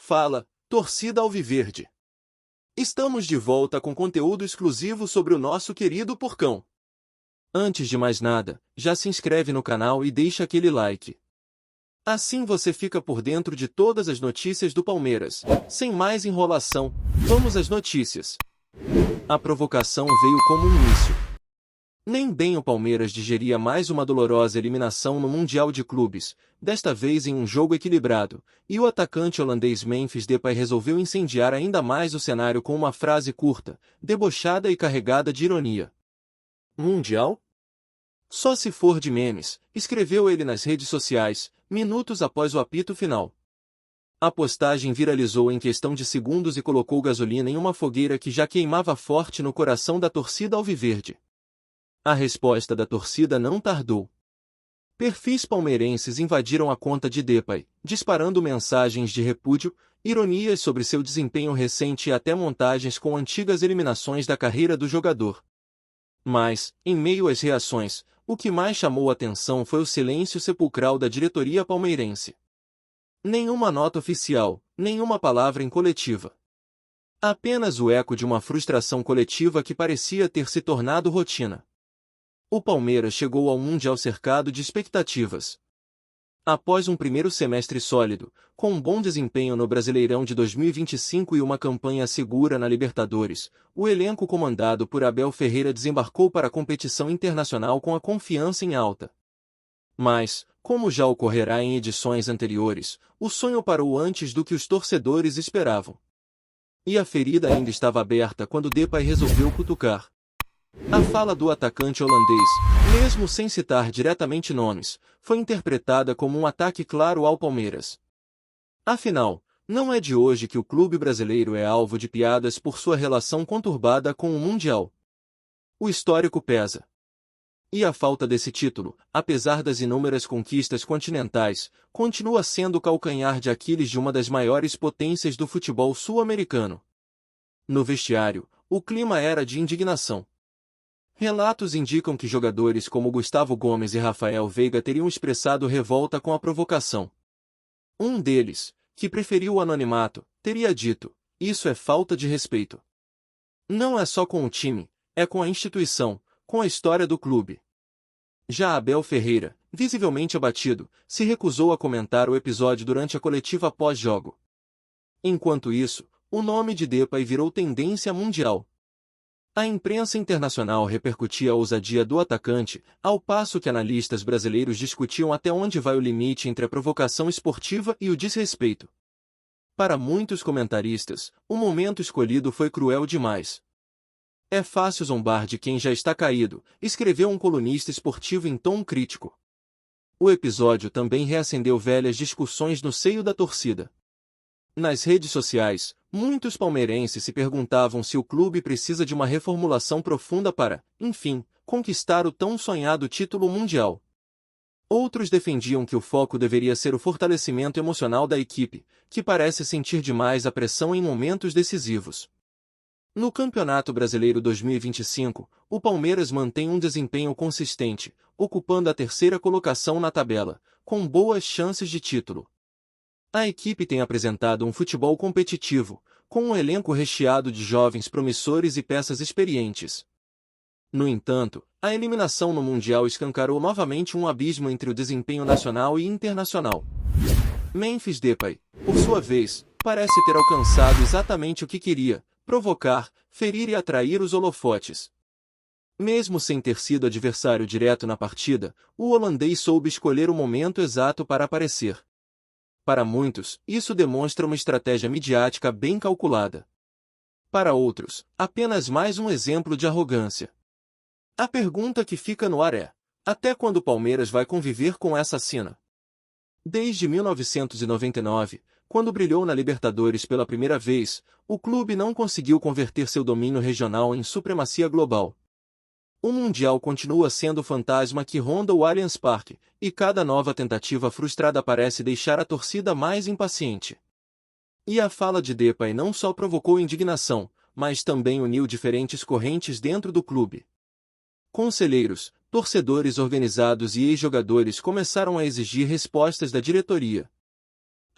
Fala, torcida alviverde! Estamos de volta com conteúdo exclusivo sobre o nosso querido Porcão. Antes de mais nada, já se inscreve no canal e deixa aquele like. Assim você fica por dentro de todas as notícias do Palmeiras. Sem mais enrolação, vamos às notícias. A provocação veio como um míssil. Nem bem o Palmeiras digeria mais uma dolorosa eliminação no Mundial de Clubes, desta vez em um jogo equilibrado, e o atacante holandês Memphis Depay resolveu incendiar ainda mais o cenário com uma frase curta, debochada e carregada de ironia. Mundial? Só se for de memes, escreveu ele nas redes sociais, minutos após o apito final. A postagem viralizou em questão de segundos e colocou gasolina em uma fogueira que já queimava forte no coração da torcida alviverde. A resposta da torcida não tardou. Perfis palmeirenses invadiram a conta de Depay, disparando mensagens de repúdio, ironias sobre seu desempenho recente e até montagens com antigas eliminações da carreira do jogador. Mas, em meio às reações, o que mais chamou a atenção foi o silêncio sepulcral da diretoria palmeirense. Nenhuma nota oficial, nenhuma palavra em coletiva. Apenas o eco de uma frustração coletiva que parecia ter se tornado rotina. O Palmeiras chegou ao Mundial cercado de expectativas. Após um primeiro semestre sólido, com um bom desempenho no Brasileirão de 2025 e uma campanha segura na Libertadores, o elenco comandado por Abel Ferreira desembarcou para a competição internacional com a confiança em alta. Mas, como já ocorrerá em edições anteriores, o sonho parou antes do que os torcedores esperavam. E a ferida ainda estava aberta quando Depay resolveu cutucar. A fala do atacante holandês, mesmo sem citar diretamente nomes, foi interpretada como um ataque claro ao Palmeiras. Afinal, não é de hoje que o clube brasileiro é alvo de piadas por sua relação conturbada com o Mundial. O histórico pesa. E a falta desse título, apesar das inúmeras conquistas continentais, continua sendo o calcanhar de Aquiles de uma das maiores potências do futebol sul-americano. No vestiário, o clima era de indignação. Relatos indicam que jogadores como Gustavo Gomes e Rafael Veiga teriam expressado revolta com a provocação. Um deles, que preferiu o anonimato, teria dito: "Isso é falta de respeito. Não é só com o time, é com a instituição, com a história do clube." Já Abel Ferreira, visivelmente abatido, se recusou a comentar o episódio durante a coletiva pós-jogo. Enquanto isso, o nome de Depay virou tendência mundial. A imprensa internacional repercutia a ousadia do atacante, ao passo que analistas brasileiros discutiam até onde vai o limite entre a provocação esportiva e o desrespeito. Para muitos comentaristas, o momento escolhido foi cruel demais. "É fácil zombar de quem já está caído", escreveu um colunista esportivo em tom crítico. O episódio também reacendeu velhas discussões no seio da torcida. Nas redes sociais, muitos palmeirenses se perguntavam se o clube precisa de uma reformulação profunda para, enfim, conquistar o tão sonhado título mundial. Outros defendiam que o foco deveria ser o fortalecimento emocional da equipe, que parece sentir demais a pressão em momentos decisivos. No Campeonato Brasileiro 2025, o Palmeiras mantém um desempenho consistente, ocupando a terceira colocação na tabela, com boas chances de título. A equipe tem apresentado um futebol competitivo, com um elenco recheado de jovens promissores e peças experientes. No entanto, a eliminação no Mundial escancarou novamente um abismo entre o desempenho nacional e internacional. Memphis Depay, por sua vez, parece ter alcançado exatamente o que queria: provocar, ferir e atrair os holofotes. Mesmo sem ter sido adversário direto na partida, o holandês soube escolher o momento exato para aparecer. Para muitos, isso demonstra uma estratégia midiática bem calculada. Para outros, apenas mais um exemplo de arrogância. A pergunta que fica no ar é: até quando o Palmeiras vai conviver com essa cena? Desde 1999, quando brilhou na Libertadores pela primeira vez, o clube não conseguiu converter seu domínio regional em supremacia global. O Mundial continua sendo o fantasma que ronda o Allianz Parque, e cada nova tentativa frustrada parece deixar a torcida mais impaciente. E a fala de Depay não só provocou indignação, mas também uniu diferentes correntes dentro do clube. Conselheiros, torcedores organizados e ex-jogadores começaram a exigir respostas da diretoria.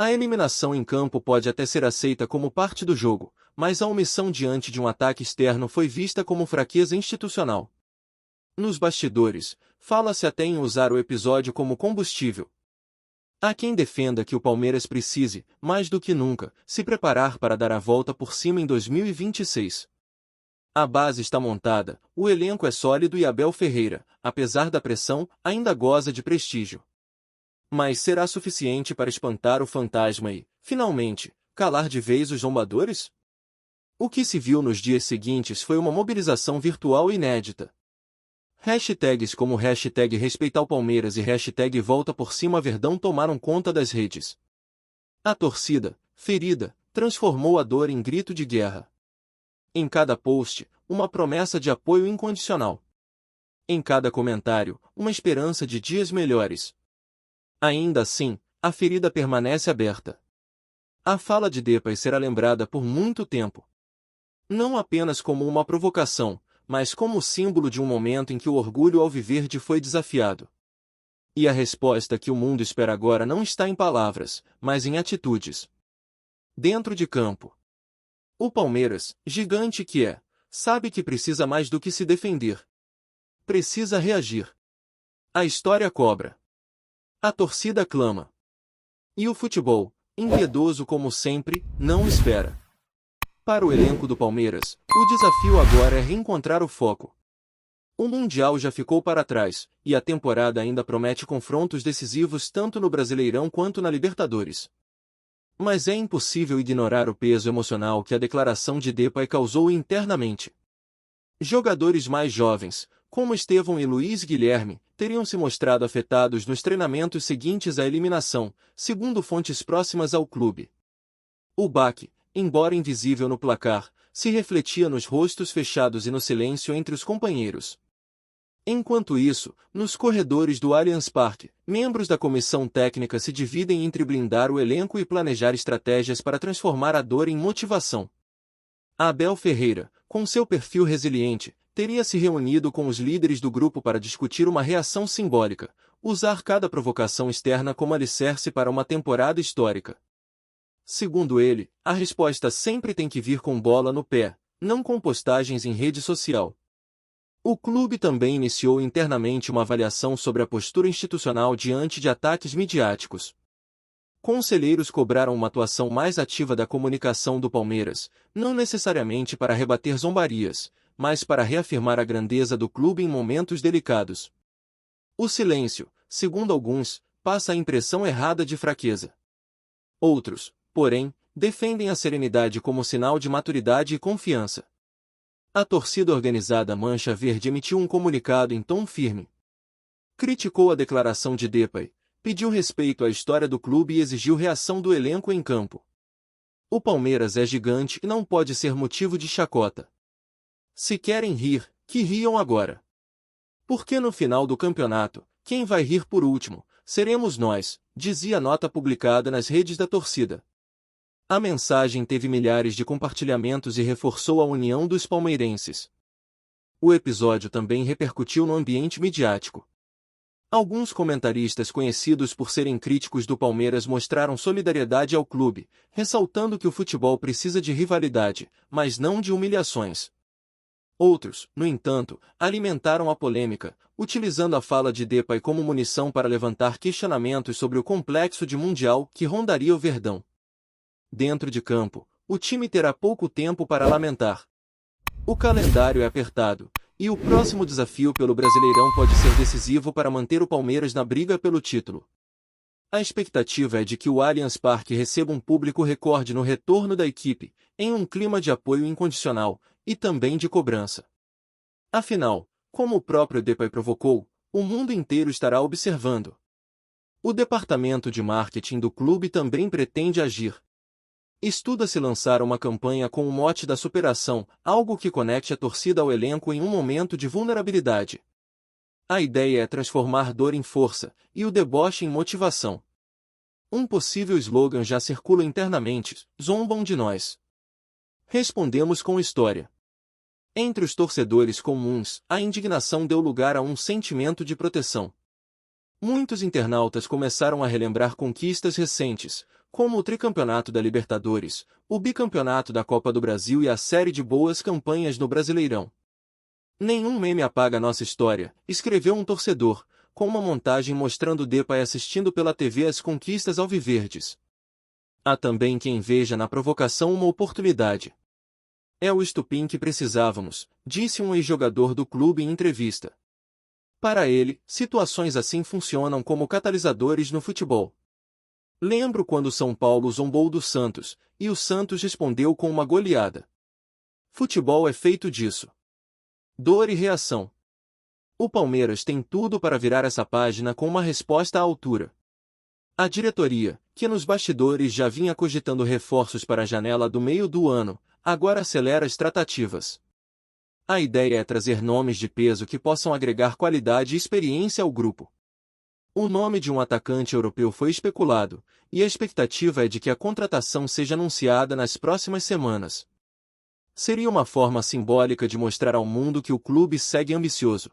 A eliminação em campo pode até ser aceita como parte do jogo, mas a omissão diante de um ataque externo foi vista como fraqueza institucional. Nos bastidores, fala-se até em usar o episódio como combustível. Há quem defenda que o Palmeiras precise, mais do que nunca, se preparar para dar a volta por cima em 2026. A base está montada, o elenco é sólido e Abel Ferreira, apesar da pressão, ainda goza de prestígio. Mas será suficiente para espantar o fantasma e, finalmente, calar de vez os zombadores? O que se viu nos dias seguintes foi uma mobilização virtual inédita. Hashtags como hashtag Respeitar o Palmeiras e hashtag Volta por Cima Verdão tomaram conta das redes. A torcida, ferida, transformou a dor em grito de guerra. Em cada post, uma promessa de apoio incondicional. Em cada comentário, uma esperança de dias melhores. Ainda assim, a ferida permanece aberta. A fala de Depay será lembrada por muito tempo. Não apenas como uma provocação, mas como símbolo de um momento em que o orgulho alviverde foi desafiado. E a resposta que o mundo espera agora não está em palavras, mas em atitudes. Dentro de campo. O Palmeiras, gigante que é, sabe que precisa mais do que se defender. Precisa reagir. A história cobra. A torcida clama. E o futebol, impiedoso como sempre, não espera. Para o elenco do Palmeiras, o desafio agora é reencontrar o foco. O Mundial já ficou para trás, e a temporada ainda promete confrontos decisivos tanto no Brasileirão quanto na Libertadores. Mas é impossível ignorar o peso emocional que a declaração de Depay causou internamente. Jogadores mais jovens, como Estevão e Luiz Guilherme, teriam se mostrado afetados nos treinamentos seguintes à eliminação, segundo fontes próximas ao clube. O baque, embora invisível no placar, se refletia nos rostos fechados e no silêncio entre os companheiros. Enquanto isso, nos corredores do Allianz Parque, membros da comissão técnica se dividem entre blindar o elenco e planejar estratégias para transformar a dor em motivação. Abel Ferreira, com seu perfil resiliente, teria se reunido com os líderes do grupo para discutir uma reação simbólica, usar cada provocação externa como alicerce para uma temporada histórica. Segundo ele, a resposta sempre tem que vir com bola no pé, não com postagens em rede social. O clube também iniciou internamente uma avaliação sobre a postura institucional diante de ataques midiáticos. Conselheiros cobraram uma atuação mais ativa da comunicação do Palmeiras, não necessariamente para rebater zombarias, mas para reafirmar a grandeza do clube em momentos delicados. O silêncio, segundo alguns, passa a impressão errada de fraqueza. Outros, porém, defendem a serenidade como sinal de maturidade e confiança. A torcida organizada Mancha Verde emitiu um comunicado em tom firme. Criticou a declaração de Depay, pediu respeito à história do clube e exigiu reação do elenco em campo. O Palmeiras é gigante e não pode ser motivo de chacota. Se querem rir, que riam agora. Porque no final do campeonato, quem vai rir por último, seremos nós, dizia a nota publicada nas redes da torcida. A mensagem teve milhares de compartilhamentos e reforçou a união dos palmeirenses. O episódio também repercutiu no ambiente midiático. Alguns comentaristas conhecidos por serem críticos do Palmeiras mostraram solidariedade ao clube, ressaltando que o futebol precisa de rivalidade, mas não de humilhações. Outros, no entanto, alimentaram a polêmica, utilizando a fala de Depay como munição para levantar questionamentos sobre o complexo de Mundial que rondaria o Verdão. Dentro de campo, o time terá pouco tempo para lamentar. O calendário é apertado, e o próximo desafio pelo Brasileirão pode ser decisivo para manter o Palmeiras na briga pelo título. A expectativa é de que o Allianz Parque receba um público recorde no retorno da equipe, em um clima de apoio incondicional, e também de cobrança. Afinal, como o próprio Depay provocou, o mundo inteiro estará observando. O departamento de marketing do clube também pretende agir. Estuda-se lançar uma campanha com o mote da superação, algo que conecte a torcida ao elenco em um momento de vulnerabilidade. A ideia é transformar dor em força, e o deboche em motivação. Um possível slogan já circula internamente: zombam de nós. Respondemos com história. Entre os torcedores comuns, a indignação deu lugar a um sentimento de proteção. Muitos internautas começaram a relembrar conquistas recentes, como o tricampeonato da Libertadores, o bicampeonato da Copa do Brasil e a série de boas campanhas no Brasileirão. Nenhum meme apaga nossa história, escreveu um torcedor, com uma montagem mostrando Depay assistindo pela TV as conquistas alviverdes. Há também quem veja na provocação uma oportunidade. É o estupim que precisávamos, disse um ex-jogador do clube em entrevista. Para ele, situações assim funcionam como catalisadores no futebol. Lembro quando São Paulo zombou do Santos, e o Santos respondeu com uma goleada. Futebol é feito disso. Dor e reação. O Palmeiras tem tudo para virar essa página com uma resposta à altura. A diretoria, que nos bastidores já vinha cogitando reforços para a janela do meio do ano, agora acelera as tratativas. A ideia é trazer nomes de peso que possam agregar qualidade e experiência ao grupo. O nome de um atacante europeu foi especulado, e a expectativa é de que a contratação seja anunciada nas próximas semanas. Seria uma forma simbólica de mostrar ao mundo que o clube segue ambicioso.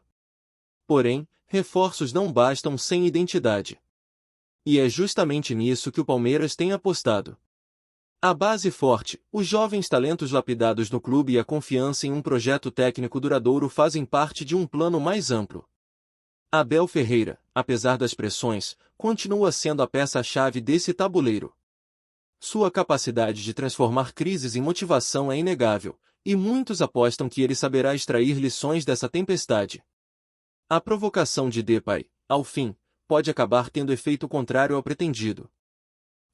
Porém, reforços não bastam sem identidade. E é justamente nisso que o Palmeiras tem apostado. A base forte, os jovens talentos lapidados no clube e a confiança em um projeto técnico duradouro fazem parte de um plano mais amplo. Abel Ferreira, apesar das pressões, continua sendo a peça-chave desse tabuleiro. Sua capacidade de transformar crises em motivação é inegável, e muitos apostam que ele saberá extrair lições dessa tempestade. A provocação de Depay, ao fim, pode acabar tendo efeito contrário ao pretendido.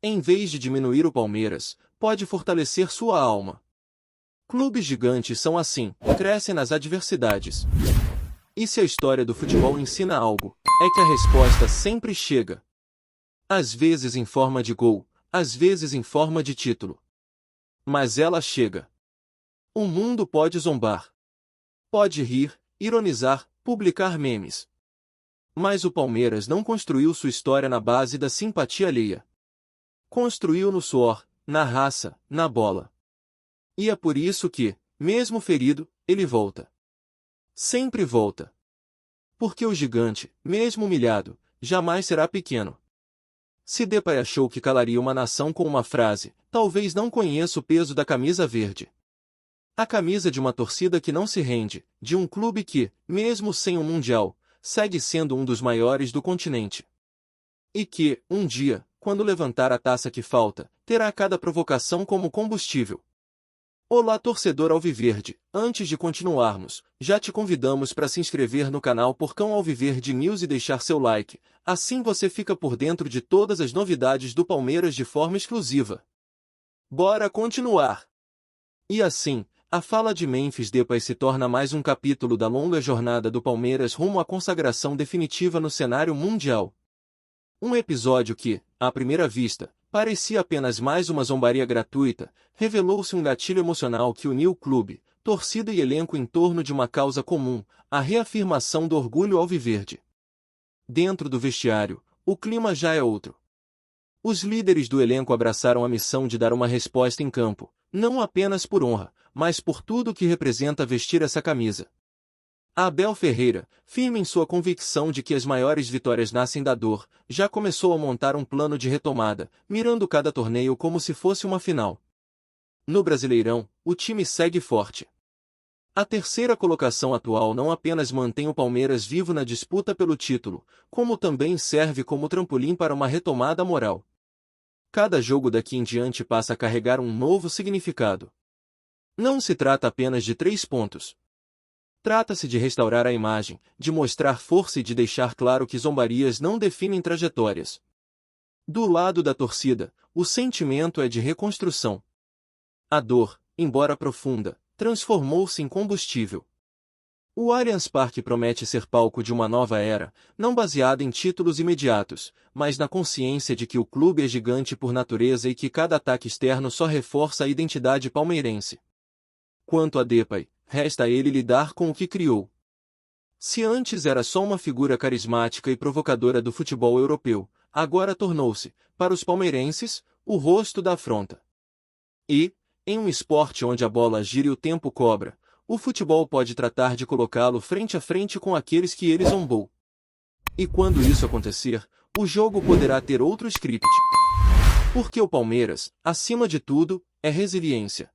Em vez de diminuir o Palmeiras, pode fortalecer sua alma. Clubes gigantes são assim, crescem nas adversidades. E se a história do futebol ensina algo, é que a resposta sempre chega. Às vezes em forma de gol, às vezes em forma de título. Mas ela chega. O mundo pode zombar. Pode rir, ironizar, publicar memes. Mas o Palmeiras não construiu sua história na base da simpatia alheia. Construiu no suor, na raça, na bola. E é por isso que, mesmo ferido, ele volta. Sempre volta. Porque o gigante, mesmo humilhado, jamais será pequeno. Se Depay achou que calaria uma nação com uma frase, talvez não conheça o peso da camisa verde. A camisa de uma torcida que não se rende, de um clube que, mesmo sem um mundial, segue sendo um dos maiores do continente. E que, um dia, quando levantar a taça que falta, terá cada provocação como combustível. Olá torcedor alviverde, antes de continuarmos, já te convidamos para se inscrever no canal Porcão Alviverde News e deixar seu like, assim você fica por dentro de todas as novidades do Palmeiras de forma exclusiva. Bora continuar! E assim, a fala de Memphis Depay se torna mais um capítulo da longa jornada do Palmeiras rumo à consagração definitiva no cenário mundial. Um episódio que, à primeira vista, parecia apenas mais uma zombaria gratuita, revelou-se um gatilho emocional que uniu o clube, torcida e elenco em torno de uma causa comum, a reafirmação do orgulho alviverde. Dentro do vestiário, o clima já é outro. Os líderes do elenco abraçaram a missão de dar uma resposta em campo, não apenas por honra, mas por tudo o que representa vestir essa camisa. Abel Ferreira, firme em sua convicção de que as maiores vitórias nascem da dor, já começou a montar um plano de retomada, mirando cada torneio como se fosse uma final. No Brasileirão, o time segue forte. A terceira colocação atual não apenas mantém o Palmeiras vivo na disputa pelo título, como também serve como trampolim para uma retomada moral. Cada jogo daqui em diante passa a carregar um novo significado. Não se trata apenas de 3 pontos. Trata-se de restaurar a imagem, de mostrar força e de deixar claro que zombarias não definem trajetórias. Do lado da torcida, o sentimento é de reconstrução. A dor, embora profunda, transformou-se em combustível. O Allianz Parque promete ser palco de uma nova era, não baseada em títulos imediatos, mas na consciência de que o clube é gigante por natureza e que cada ataque externo só reforça a identidade palmeirense. Quanto a Depay, resta a ele lidar com o que criou. Se antes era só uma figura carismática e provocadora do futebol europeu, agora tornou-se, para os palmeirenses, o rosto da afronta. E, em um esporte onde a bola gira e o tempo cobra, o futebol pode tratar de colocá-lo frente a frente com aqueles que ele zombou. E quando isso acontecer, o jogo poderá ter outro script. Porque o Palmeiras, acima de tudo, é resiliência.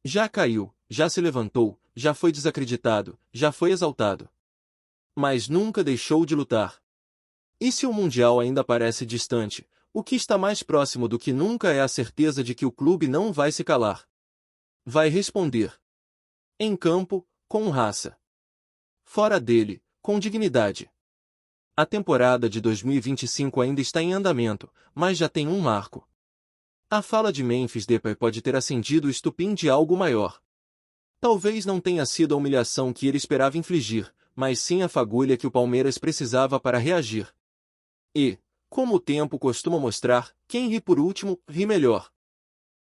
Já caiu, já se levantou, já foi desacreditado, já foi exaltado. Mas nunca deixou de lutar. E se o Mundial ainda parece distante, o que está mais próximo do que nunca é a certeza de que o clube não vai se calar. Vai responder. Em campo, com raça. Fora dele, com dignidade. A temporada de 2025 ainda está em andamento, mas já tem um marco. A fala de Memphis Depay pode ter acendido o estupim de algo maior. Talvez não tenha sido a humilhação que ele esperava infligir, mas sim a fagulha que o Palmeiras precisava para reagir. E, como o tempo costuma mostrar, quem ri por último, ri melhor.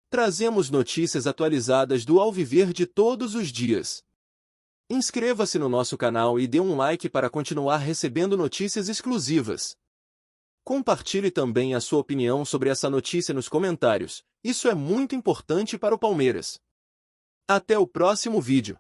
Trazemos notícias atualizadas do Alviverde todos os dias. Inscreva-se no nosso canal e dê um like para continuar recebendo notícias exclusivas. Compartilhe também a sua opinião sobre essa notícia nos comentários, isso é muito importante para o Palmeiras. Até o próximo vídeo.